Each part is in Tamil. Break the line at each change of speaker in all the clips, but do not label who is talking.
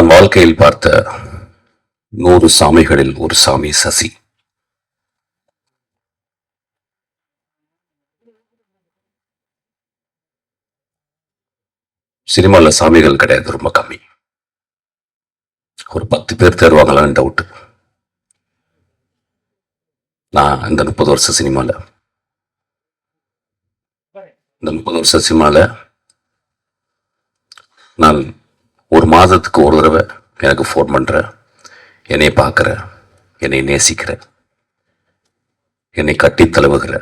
நான் வாழ்க்கையில் பார்த்த 100 சாமிகளில் ஒரு சாமி சசி. சினிமாவில் சாமிகள் கிடையாது, ரொம்ப கம்மி. ஒரு 10 பேர் தேர்வாங்களான்னு டவுட். நான் இந்த 30 வருஷ சினிமாவில் நான் ஒரு மாதத்துக்கு ஒரு தடவை எனக்கு ஃபோன் பண்ற, என்னை பார்க்குற, என்னை நேசிக்கிற, என்னை கட்டி தழுவுகிற,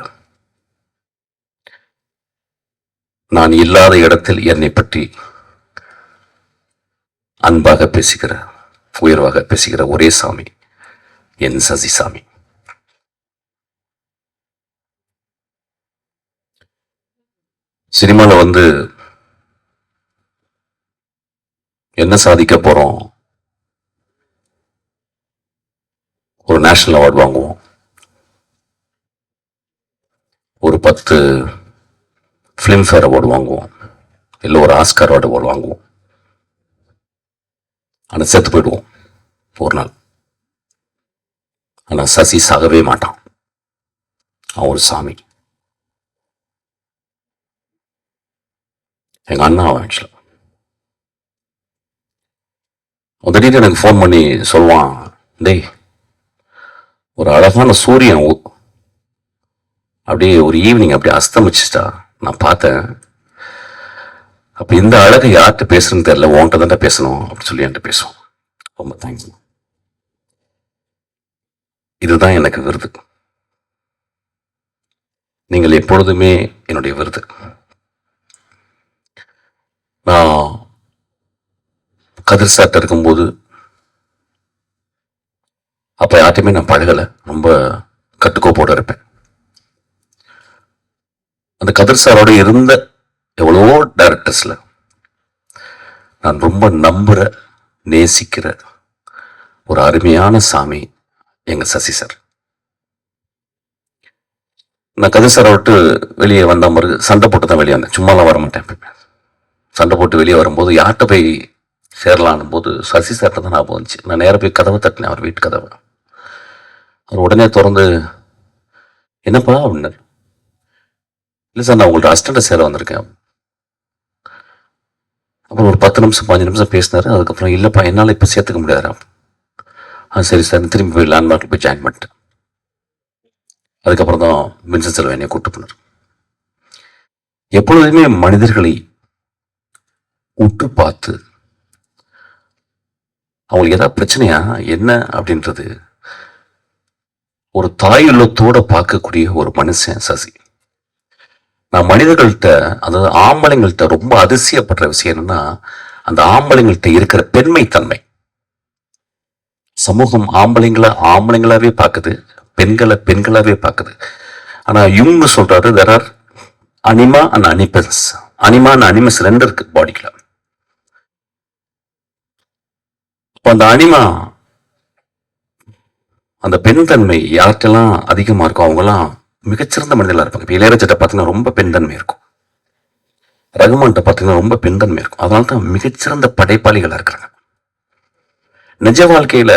நான் இல்லாத இடத்தில் என்னை பற்றி அன்பாக பேசுகிற, உயர்வாக பேசுகிற ஒரே சாமி என் சசி சாமி. சினிமாவில் வந்து என்ன சாதிக்க போறோம்? ஒரு நேஷனல் அவார்டு வாங்குவோம், ஒரு 10 ஃபிலிம்ஃபேர் அவார்டு வாங்குவோம், இல்லை ஒரு ஆஸ்கார் அவார்டு வாங்குவோம். ஆனால் செத்து போயிடுவோம் ஒரு நாள். ஆனால் சசி சாகவே மாட்டான். அவன் ஒரு சாமி. எங்க அண்ணா அவன் ஆக்சுவலா திடீர்னு எனக்கு ஃபோன் பண்ணி சொல்லுவான், டேய் ஒரு அழகான சூரியன் அப்படியே ஒரு ஈவினிங் அப்படியே அஸ்தமிச்சுட்டா நான் பார்த்தேன். அப்ப இந்த அழகை யார்கிட்ட பேசுறதுன்னு தெரியல, உன்கிட்ட தான்டா பேசணும் அப்படின்னு சொல்லி என்கிட்ட பேசுவோம். ரொம்ப தேங்க்ஸ். இதுதான் எனக்கு விருது. நீங்கள் எப்பொழுதுமே என்னுடைய விருது. நான் கதிர் சார்ட்ட இருக்கும்போது அப்ப யார்ட்டையுமே நான் பழகலை, ரொம்ப கட்டுக்கோப்போட இருப்பேன். அந்த கதிர் சாரோட இருந்த எவ்வளவோ டைரக்டர்ஸ்ல நான் ரொம்ப நம்புற, நேசிக்கிற ஒரு அருமையான சாமி எங்க சசி சார். நான் கதிர் சாரை விட்டு வெளியே வந்த மாதிரி சண்டை போட்டு தான் வெளியே வந்தேன், சும்மாலாம் வர மாட்டேன். சண்டை போட்டு வெளியே வரும்போது யார்கிட்ட போய் சேரலான் போது சசி சார்ட்ட தான் ஞாபகம் வந்துச்சு. நான் நேராக போய் கதவை தட்டினேன், அவர் வீட்டு கதவை. அவர் உடனே திறந்து, என்னப்பா அப்படின்னாரு. இல்லை சார், நான் உங்கள்ட்ட அசிஸ்டண்ட்டை சேர வந்திருக்கேன். அப்புறம் ஒரு 10 நிமிஷம் 15 நிமிஷம் பேசினாரு. அதுக்கப்புறம் இல்லைப்பா என்னால் இப்போ சேர்த்துக்க முடியாது. சரி சார், திரும்பி போய் லேண்ட்மார்க்கில் போய் ஜாயின் பண்ணிட்டேன். அதுக்கப்புறம் தான் வின்சென்ட் செல்வன் என்னை கூட்டு போனார். எப்பொழுதுமே மனிதர்களை உற்று பார்த்து அவங்களுக்கு ஏதாவது பிரச்சனையா என்ன அப்படின்றது ஒரு தாயுள்ளத்தோட பார்க்கக்கூடிய ஒரு மனுஷன் சசி. நான் மனிதர்கள்ட்ட, அதாவது ஆம்பளைங்கள்ட்ட ரொம்ப அதிசயப்படுற விஷயம் என்னன்னா, அந்த ஆம்பளைங்கள்ட்ட இருக்கிற பெண்மை தன்மை. சமூகம் ஆம்பளைங்களாவே பார்க்குது, பெண்களை பெண்களாவே பார்க்குது. ஆனா யுங்னு சொல்றாரு, there are anima and animus. Anima and animus 2 இருக்கு பாடிக்குள்ள. அந்த அனிமா, அந்த பெண் தன்மை யார்கிட்டலாம் அதிகமா இருக்கும் அவங்கலாம் மிகச்சிறந்த மனிதர்களா இருப்பாங்க. இப்போ இளையராஜா பார்த்தீங்கன்னா ரொம்ப பெண் தன்மை இருக்கும், ரகுமான்கிட்ட பார்த்தீங்கன்னா ரொம்ப பெண் தன்மை இருக்கும். அதனால தான் மிகச்சிறந்த படைப்பாளிகளா இருக்கிறாங்க. நிஜ வாழ்க்கையில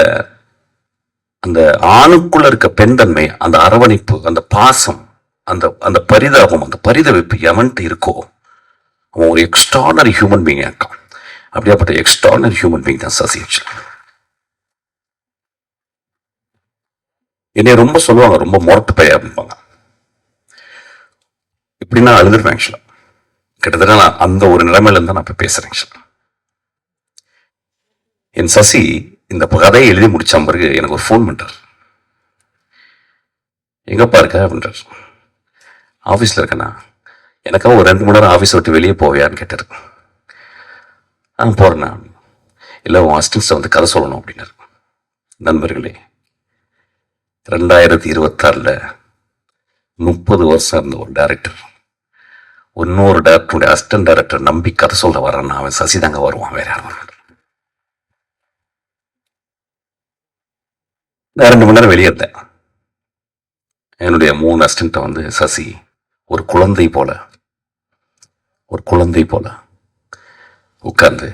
அந்த ஆணுக்குள்ள இருக்க பெண் தன்மை, அந்த அரவணைப்பு, அந்த பாசம், அந்த அந்த பரிதாபம், அந்த பரிதவிப்பு எவன்ட்டு இருக்கோ அவன் ஒரு எக்ஸ்ட்ரானரி ஹியூமன் பீயிங் இருக்கான். அப்படியாப்பட்ட எக்ஸ்ட்ரானரி ஹியூமன் பீயிங் தான் சசி. என்னை ரொம்ப சொல்லுவாங்க, ரொம்ப மொரட்டு பைய அப்படிம்பாங்க. இப்படின்னா அழுதுருவேன் ஆக்சுவலா. கிட்டத்தட்ட நான் அந்த ஒரு நிலைமையில இருந்தா நான் இப்ப பேசுறேன் ஆக்சுவலா. என் சசி இந்த கதையை எழுதி முடிச்ச பிறகு எனக்கு ஒரு ஃபோன் பண்றாரு. எங்கப்பா இருக்க அப்படின்றார். ஆஃபீஸ்ல இருக்கேண்ணா. எனக்காக ஒரு 2 மணி நேரம் ஆஃபீஸ் விட்டு வெளியே போவியான்னு கேட்டாரு. போறேண்ணா. இல்லை உன் அசிஸ்டன்ஸை வந்து கதை சொல்லணும் அப்படின்னாரு. நண்பர்களே, 2026 30 வருஷம் இருந்த ஒரு டைரக்டர் இன்னொரு டைரக்டருடைய அசிஸ்டன்ட் டைரக்டர் நம்பி கதை சொல்ல வர்றான்னா அவன் சசி தாங்க வருவான், வேற யாரும் வருவான். நான் 2 மணி நேரம் வெளியே இருந்தேன். என்னுடைய 3 அசிஸ்டண்ட்டை வந்து சசி ஒரு குழந்தை போல உட்கார்ந்து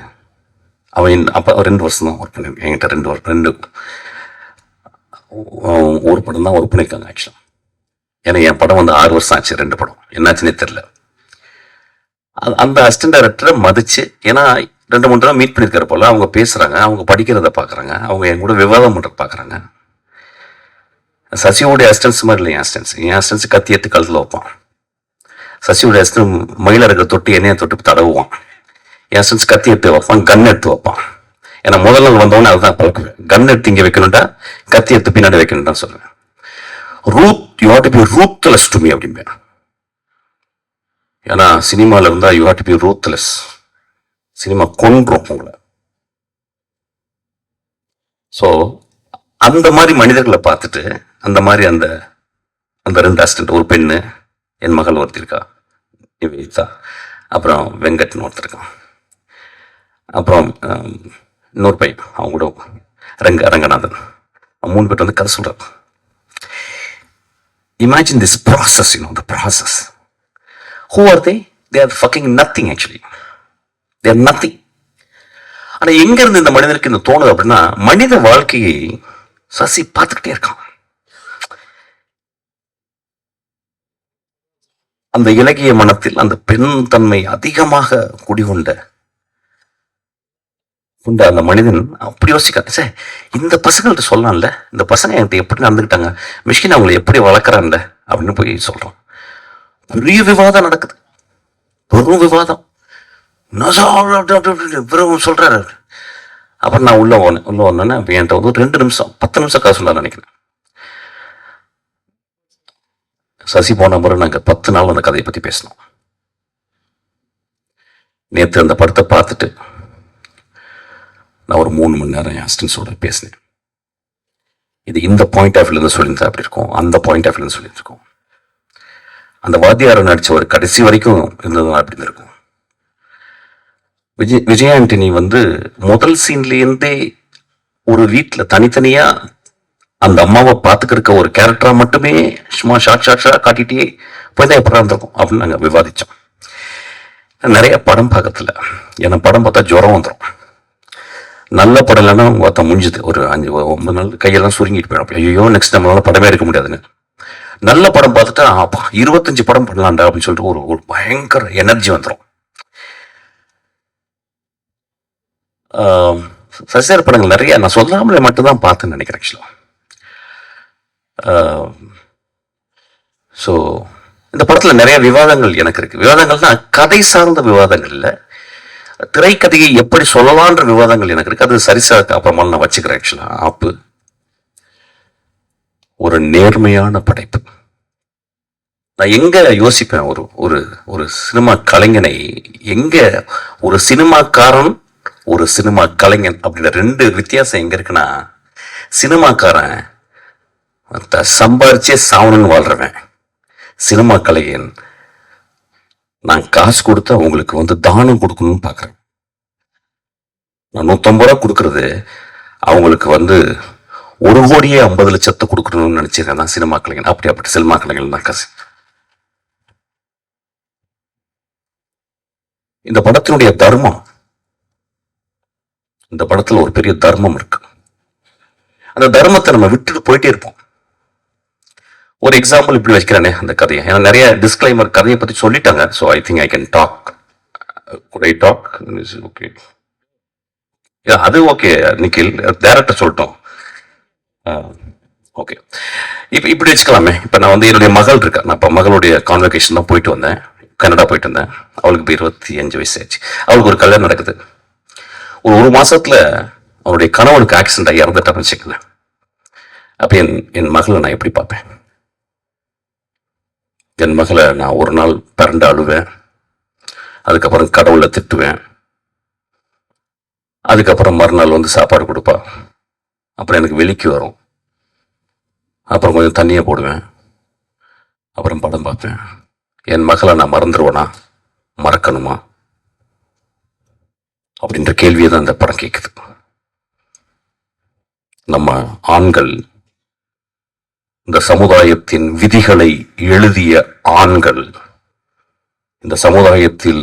அவன் அப்போ 2 வருஷம் தான் ஒர்க் பண்ணியிருக்கேன் என்கிட்ட. 2 ஒரு படம் தான் ஒர்க் பண்ணியிருக்காங்க ஆக்சுவலாக. ஏன்னா என் படம் வந்து 6 வருஷம் ஆச்சு, 2 படம் என்னாச்சுன்னே தெரில. அந்த அசிஸ்டன்ட் டைரக்டரை மதிச்சு, ஏன்னா 2-3 தடவை மீட் பண்ணியிருக்கிற போல அவங்க பேசுகிறாங்க, அவங்க படிக்கிறத பார்க்குறாங்க, அவங்க என் கூட விவாதம் பண்ணுறத பார்க்குறாங்க. சசியோடைய அசிஸ்டன்ஸ் மாதிரி இல்லை என் அசிஸ்டன்ஸ் கத்தி எடுத்து கழுத்தில் வைப்பான். சசியோடைய அசிஸ்டன்ட் மயில இருக்க தொட்டு எண்ணெயை தொட்டு தடவுவான். என் அசிஸ்டன்ஸ் கத்தி எடுத்து வைப்பான், கன் எடுத்து வைப்பான். ஏன்னா முதல் நாள் வந்தவொடனே அதுதான் பழக்குவேன். கன் எடுத்து இங்கே வைக்கணும்டா, கத்தி எடுத்து பின்னாடி வைக்கணும்டா சொல்லுவேன். You have to be ruthless to me அப்படிம்பேன். ஏன்னா சினிமாவில் இருந்தால் you have to be ruthless. Cinema கொன்றும் உங்களை. ஸோ அந்த மாதிரி மனிதர்களை பார்த்துட்டு, அந்த மாதிரி அந்த 2 அசிஸ்டன்ட், ஒரு பெண்ணு, என் மகள் ஒருத்தர் இருக்கா நிவேதா, அப்புறம் வெங்கட்னு ஒருத்தர் இருக்கான், அப்புறம் இன்னொரு பையன் அவங்க கூட ரங்கநாதன், 3 பேர் வந்து கதை சொல்கிறார். Imagine this process, the process. Who are they? They are fucking nothing actually. They are nothing. ஆனா எங்க இருந்து இந்த மனிதனுக்கு இந்த தோணுது அப்படின்னா, மனித வாழ்க்கையை சசி பார்த்துக்கிட்டே இருக்கான். அந்த இலகிய மனத்தில் அந்த பெண் தன்மை அதிகமாக குடிகொண்ட அந்த மனிதன் அப்படி யோசிக்காரு, சார் இந்த பசங்கள்ட்ட சொல்லலாம்ல, இந்த பசங்க என்கிட்ட எப்படி நடந்துக்கிட்டாங்க, மிஷ்கின் அவங்களை எப்படி வளர்க்குறான்ல அப்படின்னு போய் சொல்றோம். பெரிய விவாதம் நடக்குது, பெரும் விவாதம். சொல்றாரு. அப்புறம் நான் உள்ள வந்தேன்னா என்கிட்ட வந்து 2 நிமிஷம் 10 நிமிஷம் காசு சொல்லலாம் நினைக்கிறேன். சசி போன முறை நாங்கள் 10 நாள் அந்த கதையை பத்தி பேசினோம். நேற்று அந்த படத்தை பார்த்துட்டு நான் ஒரு 3 மணி நேரம் என் அசிஸ்டன்ஸோட பேசினேன். இது இந்த பாயிண்ட் ஆஃப் வியூலேருந்து சொல்லியிருந்தா அப்படி இருக்கும், அந்த பாயிண்ட் ஆஃப் வியூலேருந்து சொல்லியிருக்கோம். அந்த வாத்தியாரை நடிச்ச ஒரு கடைசி வரைக்கும் இருந்ததுதான் அப்படி இருக்கும். விஜய் ஆண்டனி வந்து முதல் சீன்லேருந்தே ஒரு வீட்டில் தனித்தனியா அந்த அம்மாவை பார்த்துக்கிருக்க ஒரு கேரக்டரா மட்டுமே சும்மா ஷார்ட்ஸா காட்டிட்டே போய் தான் எப்படி இருந்திருக்கும் அப்படின்னு நாங்கள் விவாதித்தோம். நிறைய படம் பார்க்கறதில்ல, ஏன்னா படம் பார்த்தா ஜுரம் வந்துடும். நல்ல படம் இல்லைன்னா பார்த்தா முடிஞ்சுது, ஒரு 5-9 நாள் கையெல்லாம் சுருங்கிட்டு போயிடும். ஐயோ நெக்ஸ்ட் நம்மளால படமே எடுக்க முடியாதுன்னு. நல்ல படம் பார்த்துட்டா 25 படம் பண்ணலாம்டா அப்படின்னு சொல்லிட்டு ஒரு பயங்கர எனர்ஜி வந்துடும். சசியார் படங்கள் நிறைய நான் சொல்லாமலே மட்டும்தான் பார்த்தேன்னு நினைக்கிறேன் ஆக்சுவலா. ஸோ இந்த படத்துல நிறைய விவாதங்கள் எனக்கு இருக்கு. விவாதங்கள்னா கதை சார்ந்த விவாதங்கள் இல்லை, திரைக்கதையை எப்படி சொல்லலான்ற விவாதங்கள் எனக்கு இருக்கு. அது சரிசா அப்புறமா நான் வச்சுக்கிறேன். ஆக்சுவலா ஆப்பு ஒரு நேர்மையான படைப்பு. நான் எங்க யோசிப்பேன், ஒரு சினிமா கலைஞனை எங்க, ஒரு சினிமாக்காரன் ஒரு சினிமா கலைஞன் அப்படின்ற 2 வித்தியாசம் எங்க இருக்குன்னா, சினிமாக்காரன் சம்பாரிச்சே சாவணும்னு வாழ்றவன். சினிமா கலைஞன் நான் காசு கொடுத்து அவங்களுக்கு வந்து தானம் கொடுக்கணும்னு பாக்குறேன். நான் 150 ரூபா கொடுக்கறது அவங்களுக்கு வந்து 1,50,00,000 கொடுக்கணும்னு நினைச்சிருக்கேன் தான் சினிமா கலைஞன். அப்படி சினிமா கலைஞன் தான் காசு. இந்த படத்தினுடைய தர்மம், இந்த படத்துல ஒரு பெரிய தர்மம் இருக்கு. அந்த தர்மத்தை நம்ம விட்டுட்டு போயிட்டே இருப்போம். ஒரு எக்ஸாம்பிள் இப்படி வச்சுக்கிறேனே அந்த கதையை, ஏன்னா நிறைய டிஸ்கிளைமர் கதையை பத்தி சொல்லிட்டாங்க. So I think I can talk. Okay, அது ஓகே நிக்கில், டைரக்டர் சொல்லிட்டோம். ஓகே, இப்போ இப்படி வச்சுக்கலாமே. இப்போ நான் வந்து என்னுடைய மகள் இருக்கா, நான் இப்போ மகளுடைய கான்வெகேஷன் தான் போயிட்டு வந்தேன், கனடா போயிட்டு வந்தேன். அவளுக்கு இப்போ 25 வயசு ஆச்சு. அவளுக்கு ஒரு கல்யாணம் நடக்குது. ஒரு மாசத்துல அவருடைய கணவனுக்கு ஆக்சிடென்ட் ஆகி இறந்துட்டான்னு வச்சுக்கல. அப்ப என் மகளை நான் எப்படி பார்ப்பேன்? என் மகளை நான் ஒரு நாள் பிறண்டு அழுவேன், அதுக்கப்புறம் கடவுளை திட்டுவேன், அதுக்கப்புறம் மறுநாள் வந்து சாப்பாடு கொடுப்பா, அப்புறம் எனக்கு வெளிக்கு வரும், அப்புறம் கொஞ்சம் தண்ணியை போடுவேன், அப்புறம் படம் பார்ப்பேன். என் மகளை நான் மறந்துடுவேனா, மறக்கணுமா அப்படின்ற கேள்வியை தான் இந்த படம் கேட்குது. நம்ம ஆண்கள், இந்த சமுதாயத்தின் விதிகளை எழுதிய ஆண்கள், இந்த சமுதாயத்தில்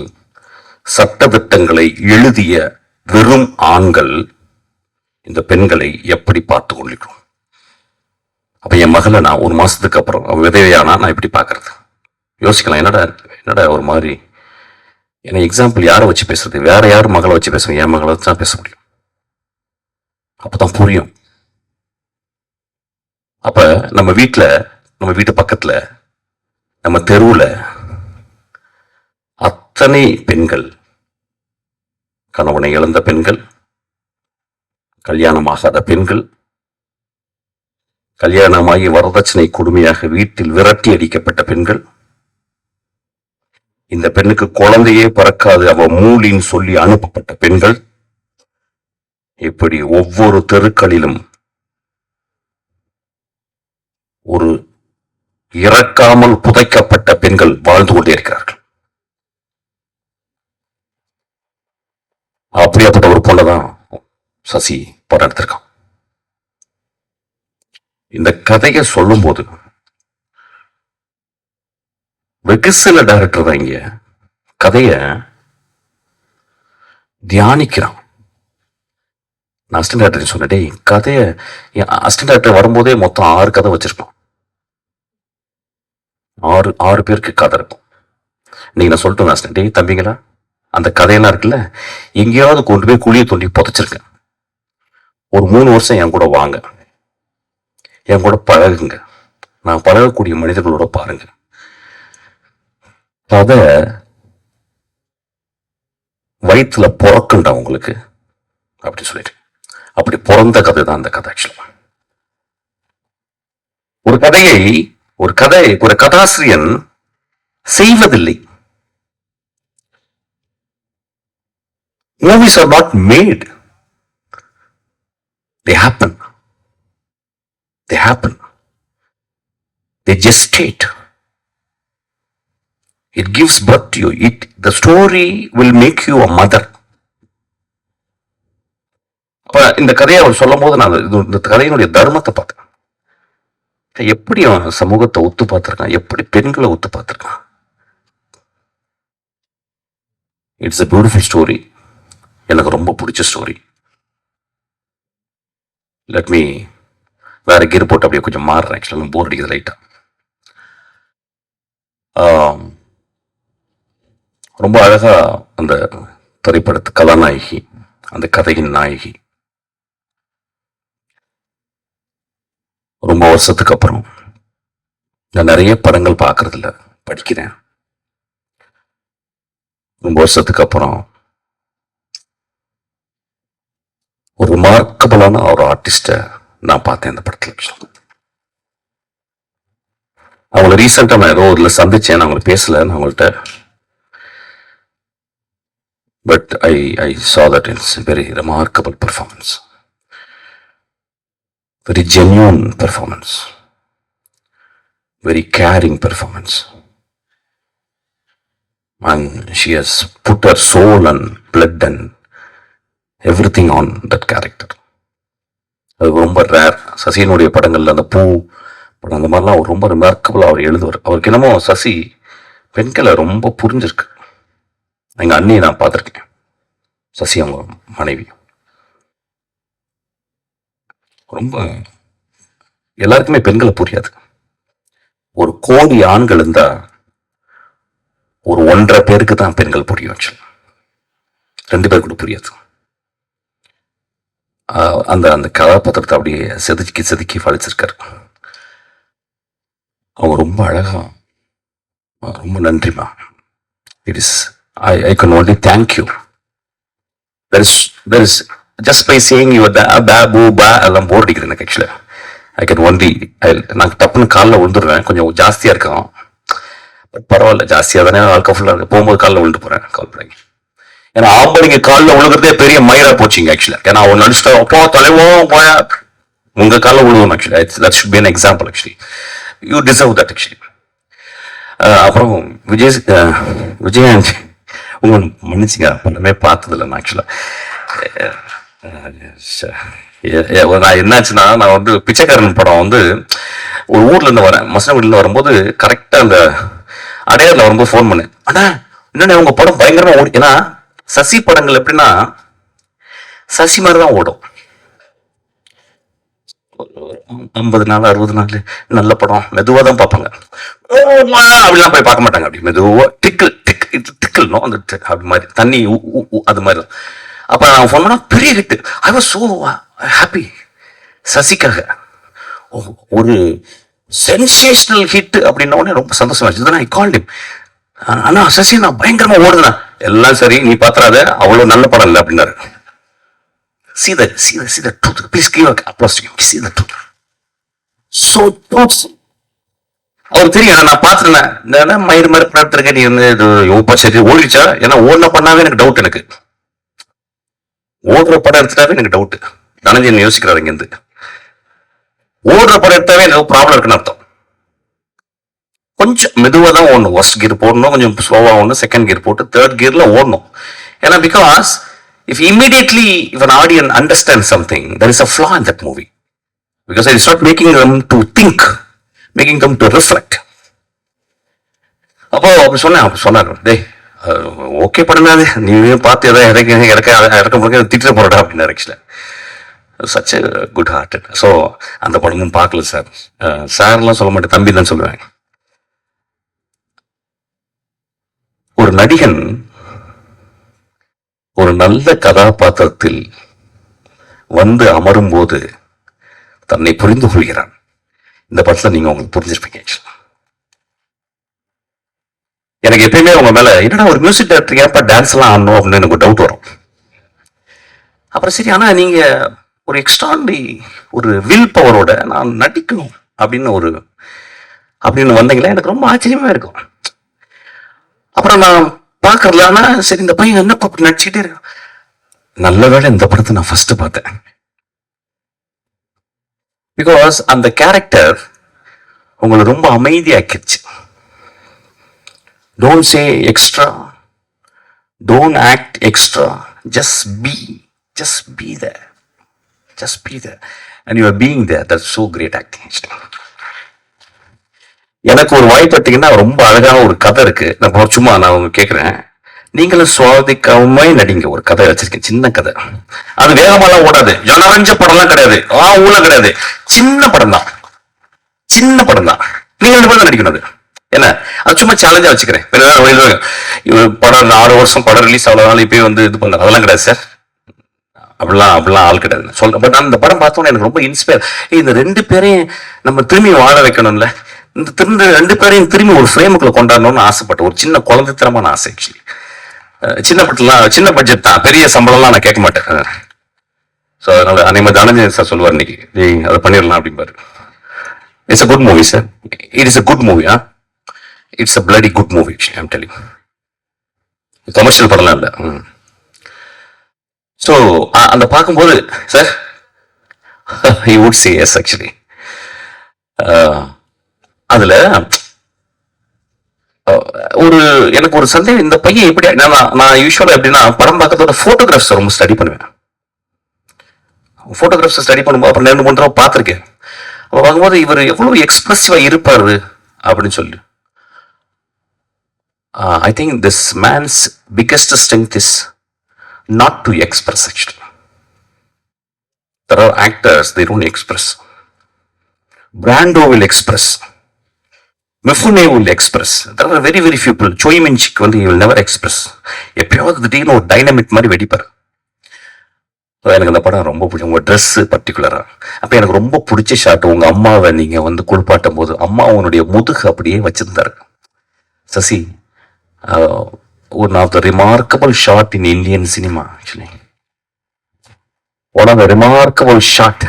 சட்ட திட்டங்களை எழுதிய வெறும் ஆண்கள் இந்த பெண்களை எப்படி பார்த்து கொள்கிறோம்? அப்ப என் மகளை நான் ஒரு மாசத்துக்கு அப்புறம் விதவையானா நான் எப்படி பாக்குறது? யோசிக்கலாம். என்னடா என்னடா ஒரு மாதிரி, ஏன்னா எக்ஸாம்பிள் யாரை வச்சு பேசுறது? வேற யாரும் மகளை வச்சு பேசுவேன், என் மகளை வச்சு தான் பேச முடியும். அப்பதான் புரியும். அப்ப நம்ம வீட்டு பக்கத்துல, நம்ம தெருவுல அத்தனை பெண்கள், கணவனை இழந்த பெண்கள், கல்யாணமாகாத பெண்கள், கல்யாணமாகி வரதட்சணை கொடுமையாக வீட்டில் விரட்டி அடிக்கப்பட்ட பெண்கள், இந்த பெண்ணுக்கு குழந்தையே பிறக்காது அவ மூலின்னு சொல்லி அனுப்பப்பட்ட பெண்கள், இப்படி ஒவ்வொரு தெருக்களிலும் ஒரு இறக்காமல் புதைக்கப்பட்ட பெண்கள் வாழ்ந்து கொண்டே இருக்கிறார்கள். அப்படியாப்பட்ட ஒரு பொண்ணதான் சசி படம் எடுத்திருக்கான். இந்த கதையை சொல்லும் போது வெகு சில டைரக்டர் தான் இங்க கதைய தியானிக்கிறான். நான் அசிஸ்டன்ட் டைரக்டர் சொன்னேன், கதைய அசிஸ்டன்ட் டைரக்டர் வரும்போதே மொத்தம் 6 கதை வச்சிருப்பான். 6 பேருக்கு கதை இருக்கும். நீங்க நான் சொல்லிட்டு அசிஸ்டன்ட், தம்பிங்களா அந்த கதையெல்லாம் இருக்குல்ல, எங்கேயாவது கொண்டு போய் குழியை தோண்டி புதைச்சிருக்கேன். ஒரு 3 வருஷம் என் கூட வாங்க, என் கூட பழகுங்க, நான் பழகக்கூடிய மனிதர்களோட பாருங்க. கதை வயிற்றுல பிறக்குண்டா உங்களுக்கு அப்படி சொல்லிட்டு, அப்படி பிறந்த கதை தான் அந்த கதை. ஆக்சுவலா ஒரு கதாசிரியன் செய்வதில்லை. Movies are not made. They happen. They gestate. It gives birth to you. The story will make you a mother. அப்ப இந்த கதையை அவர் சொல்லும் போது நான் இந்த கதையினுடைய தர்மத்தை பார்த்தேன். எப்படி அவன் சமூகத்தை ஒத்து பார்த்திருக்கான், எப்படி பெண்களை ஒத்து பார்த்திருக்கான். It's a beautiful story. எனக்கு ரொம்ப பிடிச்ச ஸ்டோரி. லெட் மீ வேற கீர் போட்டு அப்படியே கொஞ்சம் மாறுறேன். ஆக்சுவலாக போர் அடிக்குது லைட்டா. ரொம்ப அழகா அந்த திரைப்படத்து கதாநாயகி, அந்த கதையின் நாயகி, ரொம்ப வருஷத்துக்கு அப்புறம், நான் நிறைய படங்கள் பார்க்கறது இல்ல, படிக்கிறேன். ரொம்ப வருஷத்துக்கு அப்புறம் ஒரு ரிமார்க்கபிளான ஒரு ஆர்டிஸ்ட நான் பார்த்தேன் இந்த படத்துல. அவங்களை ரீசெண்டா நான் ஏதோ இதுல சந்திச்சேன், நான் அவங்களை பேசல நான் அவங்கள்ட்ட. But I saw that it's a very remarkable performance, very genuine performance, very caring performance, and she has put her soul and blood and everything on that character. அது ரொம்ப ரேர். சசியினுடைய படங்கள்ல அந்த பூ படம் அந்த மாதிரிலாம் அவர் ரொம்ப ரிமார்க்கபிளா அவர் எழுதுவார். அவருக்கு என்னமோ சசி பெண்களை ரொம்ப புரிஞ்சிருக்கு. எங்க அண்ணியை நான் பார்த்துருக்கேன், சசி அவங்க மனைவி. ரொம்ப எல்லாருக்குமே பெண்களை புரியாது. ஒரு கோடி ஆண்கள் இருந்தா ஒரு 1.5 பேருக்கு தான் பெண்கள் புரியும். 2 பேர் கூட புரியாது. அந்த அந்த கதாபாத்திரத்தை அப்படியே செதுக்கி வளைச்சிருக்காரு. அவங்க ரொம்ப அழகா, ரொம்ப நன்றிமா. It is I can only thank you. there is just by saying you எல்லாம் போர் அடிக்கிறேன் எனக்கு. ஆக்சுவலா ஐ கேன் ஒன்லி, நான் டப்புன்னு காலில் விழுந்துடுவேன். கொஞ்சம் ஜாஸ்தியா இருக்கான், பட் பரவாயில்ல, ஜாஸ்தியா தானே ஆல்கா ஃபுல்லா இருக்கு. போகும்போது காலில் விழுந்து போறேன், கால் பண்ணி. ஏன்னா ஆம்பளைங்க காலில் விழுகிறதே பெரிய மயிரா போச்சுங்க ஆக்சுவலா. ஏன்னா அவன் நடிச்சுட்டா அப்போ தலைவோ உங்க காலில் விழுவோம். Actually that should be an example. actually you deserve that actually. அப்புறம் விஜயகாந்த் உங்க மன்னிச்சுங்க, படமே பார்த்ததில்லை நான் ஆக்சுவலா. நான் என்னாச்சுன்னா, நான் வந்து பிச்சைக்காரன் படம் வந்து ஒரு ஊர்ல இருந்து வரேன், மசனகுடியில வரும்போது கரெக்டா அந்த அடையாறுல வரும்போது ஃபோன் பண்ணேன். ஆனா என்னன்னா உங்க படம் பயங்கரமா ஓடி. ஏன்னா சசி படங்கள் எப்படின்னா சசி மாதிரி தான் ஓடும். 50 நாள் 60 நாள் நல்ல படம் மெதுவா தான் பார்ப்பாங்க. அப்படிலாம் போய் பார்க்க மாட்டாங்க. அப்படி மெதுவா டிக்கிள் டிக்கிள்னோ அந்த அப்படி மாதிரி தண்ணி அது மாதிரி தான். அப்ப நான் ஃபோன் பண்ணா பெரிய hit. I was so happy. சசிக்காக ஒரு சென்சேஷனல் ஹிட் அப்படின்ன உடனே ரொம்ப சந்தோஷமா ஐ கால்ட் ஹிம். ஆனா சசி நான் பயங்கரமா ஓடுதுனா. எல்லாம் சரி, நீ பாத்துறாத, அவ்வளவு நல்ல படம் இல்லை அப்படின்னாரு. See the truth. Please give applause to him. See the truth. So truth. அவர் தெரியும் நான் பாத்துறேன். மயிறு மாதிரி படம் எடுத்திருக்கேன். நீ வந்து இது யோப்பா சரி ஓடிச்சா? ஏன்னா ஓடின பண்ணாவே எனக்கு டவுட். எனக்கு ஓடுற படம் எடுத்துட்டாவே எனக்கு டவுட். தனஞ்சன் யோசிக்கிறாரு இங்க இருந்து. ஓடுற படம் எடுத்தாவே எனக்கு ப்ராப்ளம் இருக்குன்னு அர்த்தம். கொஞ்சம் மெதுவாக தான் ஓடணும். ஃபர்ஸ்ட் கியர் போடணும், கொஞ்சம் ஸ்லோவா ஓடணும், செகண்ட் கியர் போட்டு தேர்ட் கியர்ல ஓடணும். ஏன்னா because if an audience understands something, there is a flaw in that movie. Because it's not making them to think, making them to reflect. அப்போ அப்படி சொன்னார், டேய் ஓகே பண்ணாது, நீ பார்த்து எதாவது இறக்க முடியாது திட்டு போறடா அப்படின்னாரு. ஆக்சுவலா சச் குட் ஹார்ட். ஸோ அந்த படமும் பார்க்கல சார். சார்லாம் சொல்ல மாட்டேன், தம்பி தான் சொல்லுவேன். ஒரு நடிகன் ஒரு நல்ல கதாபாத்திரத்தில் வந்து அமரும் போது தன்னை புரிந்து கொள்கிறான். இந்த படத்துல நீங்க உங்களுக்கு புரிஞ்சிருப்பீங்க. எனக்கு எப்பயுமே உங்க மேல என்னடா ஒரு மியூசிக் டைரக்டர் ஏப்பா டான்ஸ் எல்லாம் ஆடணும் அப்படின்னு எனக்கு டவுட் வரும். அப்புறம் சரி, ஆனா நீங்க ஒரு எக்ஸ்ட்ராடி ஒரு வில் பவரோட நான் நடிக்கணும் அப்படின்னு வந்தீங்களா, எனக்கு ரொம்ப ஆச்சரியமா இருக்கும். அப்புறம் நான் பாக்குறதுல சரி இந்த பையன் என்ன கூப்பிட்டு நடிச்சுட்டே இருக்கான். நல்ல வேளை இந்த படத்தை நான் ஃபர்ஸ்ட் பார்த்தேன். பிகாஸ் அந்த கேரக்டர் உங்களை ரொம்ப அமைதியாக்கிடுச்சு. Don't say extra, don't act extra, just be there, and you are being there. That's so great acting. எனக்கு ஒரு வாய்ப்பு பார்த்தீங்கன்னா ரொம்ப அழகான ஒரு கதை இருக்கு. நான் சும்மா நான் கேட்கிறேன், நீங்களும் சுவாதிக்காம நடிங்க. ஒரு கதை வச்சிருக்கேன், சின்ன கதை. அது வேகமெல்லாம் ஓடாது, ஜனரஞ்ச படம்லாம் கிடையாது, ஊழ கிடையாது, சின்ன படம் தான். நீங்க 2 பேரும் நடிக்கணும். அது என்ன, அது சும்மா சேலஞ்சா வச்சுக்கிறேன். படம் 6 வருஷம் படம் ரிலீஸ் அவ்வளவு இப்பயே வந்து இது பண்ண அதெல்லாம் கிடையாது சார். அப்படிலாம் ஆள் கிடையாது சொல்றேன். பட் அந்த படம் பார்த்தோன்னே எனக்கு ரொம்ப இன்ஸ்பயர். இந்த 2 பேரையும் நம்ம திரும்பி வாழ வைக்கணும்ல, இந்த 2 பேரையும் திரும்பி ஒரு ஃப்ரேமுக்குள்ள கொண்டாடணும்னு ஆசைப்பட்டேன். ஒரு சின்ன குழந்தைத்தனமான ஆசை. ஆக்சுவலி சின்ன படத்துலாம் சின்ன பட்ஜெட் தான், பெரிய சம்பளம்லாம் நான் கேட்க மாட்டேன். ஸோ அதனால அனைமா தனஞ்சன் சார் சொல்லுவார், இன்னைக்கு அதை பண்ணிடலாம் அப்படிம்பாரு. It's a good movie sir. It is a good movie. It's a bloody good movie. I'm telling, commercial படம்லாம் இல்லை. ஸோ அந்த பார்க்கும்போது sir he would say yes actually. அதுல எனக்கு ஒரு சந்தேகம், இந்த பையன் எப்படி, நான் யூஸ்வலா எப்படின்னா படம் பார்க்கறதோட போட்டோகிராஃப்ஸ் ரொம்ப ஸ்டடி பண்ணுவேன். போட்டோகிராஃப்ஸ் ஸ்டடி பண்ணும்போது அப்புறம் 2-3 தடவை பார்த்துருக்கேன். அப்போ பார்க்கும்போது இவர் எவ்வளவு எக்ஸ்பிரசிவா இருப்பாரு அப்படின்னு சொல்லி. I think this man's biggest strength is not to express actually. There are actors, they don't express. Brando will express. Mifune will express. There are very few people. Choi Min-sik வந்து he will never express. எப்பயாவது திடீர்னு ஒரு டைனமிக் மாதிரி வெடிப்பார். எனக்கு அந்த படம் ரொம்ப பிடிக்கும். உங்க ட்ரெஸ் பர்டிகுலரா. அப்ப எனக்கு ரொம்ப பிடிச்ச ஷாட், உங்க அம்மாவை நீங்க வந்து குளிப்பாட்டும் போது அம்மா உன்னுடைய முதுகு அப்படியே வச்சிருந்தாரு. Sasi, one of the remarkable shot in Indian cinema actually. One of the remarkable shot.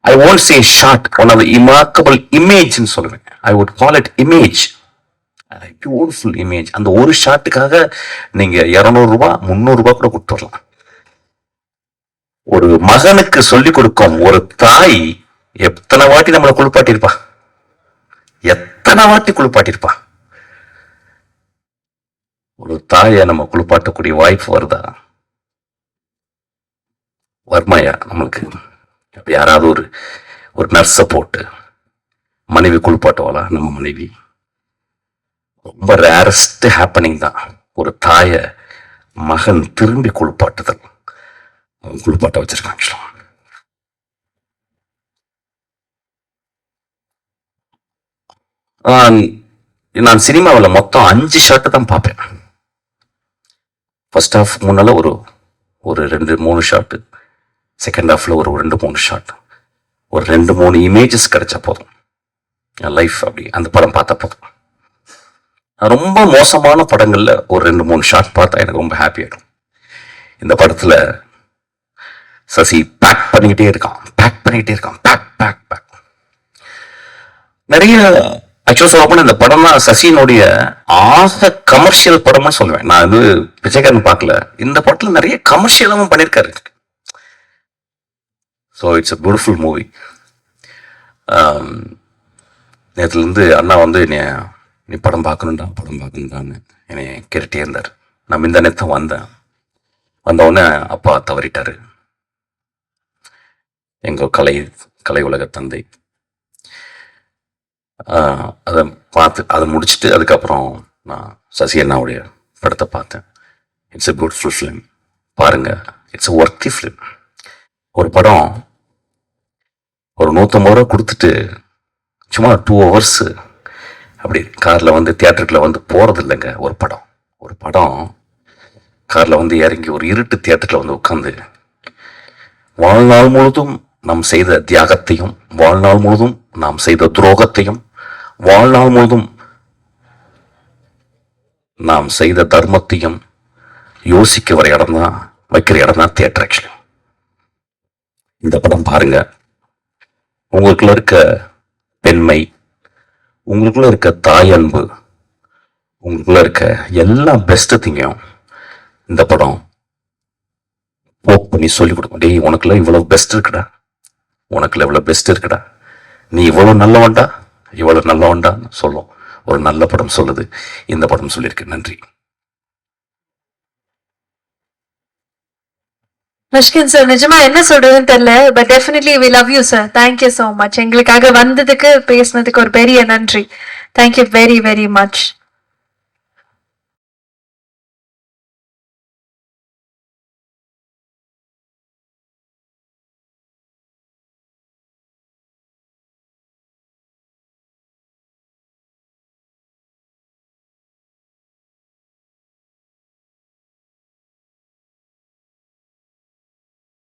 I won't say shot. One of the remarkable image in சொல்லுவேன். I would call it image. Beautiful image. அந்த ஒரு ஷாட்டுக்காக நீங்க 200 ரூபாய் 300 ரூபாய் கூட கொடுத்து வரலாம். ஒரு மகனுக்கு சொல்லிக் கொடுக்கும் ஒரு தாய் எத்தனை வாட்டி நம்மளை குளிப்பாட்டியிருப்பா, ஒரு தாயை நம்ம குளிப்பாட்டக்கூடிய வாய்ப்பு வருதா? வர்மாயா நம்மளுக்கு? யாராவது ஒரு நர்ஸை போட்டு மனைவி குளிப்பாட்டுவாளா? நம்ம மனைவி ரொம்ப ரேரஸ்ட் ஹேப்பனிங் தான். ஒரு தாயை மகன் திரும்பி குளிப்பாட்டுதல் குளிப்பாட்ட வச்சிருக்கேன் ஆக்சுவலாக. நான் சினிமாவில் மொத்தம் 5 ஷாட்டு தான் பார்ப்பேன். ஃபர்ஸ்ட் ஹாஃப் முன்னால ஒரு ஒரு 2-3 ஷாட்டு, செகண்ட் ஹாஃப்ல ஒரு 2-3 ஷாட், ஒரு 2-3 இமேஜஸ் கிடைச்சா போதும். என் லைஃப் அப்படி அந்த படம் பார்த்தா போதும். ரொம்ப மோசமான படங்கள்ல ஒரு 2-3 ஷாட் பார்த்தா எனக்கு ரொம்ப ஹாப்பி ஆயிடும். இந்த படத்துல சசி பேக் பண்ணிக்கிட்டே இருக்கான், பேக். நிறைய ஆக்சுவலா சொல்ல போனா இந்த படம் தான் சசியினுடைய ஆக கமர்ஷியல் படம்னு சொல்லுவேன். நான் வந்து பிச்சைக்காரன் பார்க்கல, இந்த படத்துல நிறைய கமர்ஷியலாவும் பண்ணியிருக்காரு. So it's a beautiful movie. நேற்றுல இருந்து அண்ணா வந்து நீ படம் பார்க்கணுண்டான்னு என்னை கேட்டுட்டே இருந்தார். நான் இந்த நேரத்தை வந்தவுடனே அப்பா தவறிட்டாரு, எங்க கலை உலக தந்தை. அதை முடிச்சுட்டு அதுக்கப்புறம் நான் சசி அண்ணாவுடைய படத்தை பார்த்தேன். இட்ஸ் எ பியூட்டிஃபுல் ஃபிலிம், பாருங்க. It's a worthy film. ஒரு படம் ஒரு 150 ரூபா கொடுத்துட்டு சும்மா 2 hours அப்படி காரில் வந்து தியேட்டருக்குள்ள வந்து போகிறது இல்லைங்க. ஒரு படம் காரில் வந்து இறங்கி ஒரு இருட்டு தியேட்டரில் வந்து உட்காந்து வாழ்நாள் முழுதும் நாம் செய்த தியாகத்தையும், வாழ்நாள் முழுதும் நாம் செய்த துரோகத்தையும், வாழ்நாள் முழுதும் நாம் செய்த தர்மத்தையும் யோசிக்க வைக்கிற இடம் தான் தியேட்டர். ஆக்சுவலி இந்த படம் பாருங்க. உங்களுக்குள்ள இருக்க பெண்மை, உங்களுக்குள்ள இருக்க தாய் அன்பு, உங்களுக்குள்ள இருக்க எல்லா பெஸ்ட் திங்கையும் இந்த படம் போக் பண்ணி சொல்லிக் கொடுக்கும். டேய், உனக்குள்ள இவ்வளவு பெஸ்ட் இருக்குடா, நீ இவ்வளவு நல்லவன்டான்னு சொல்லும். ஒரு நல்ல படம் சொல்லுது, இந்த படம் சொல்லியிருக்கு. நன்றி.
மிஷ்கின் சார், நிஜமா என்ன சொல்றதுன்னு தெரியல. But definitely we love you sir. Thank you so much. எங்களுக்காக வந்ததுக்கு, பேசினதுக்கு ஒரு பெரிய நன்றி. Thank you very very much.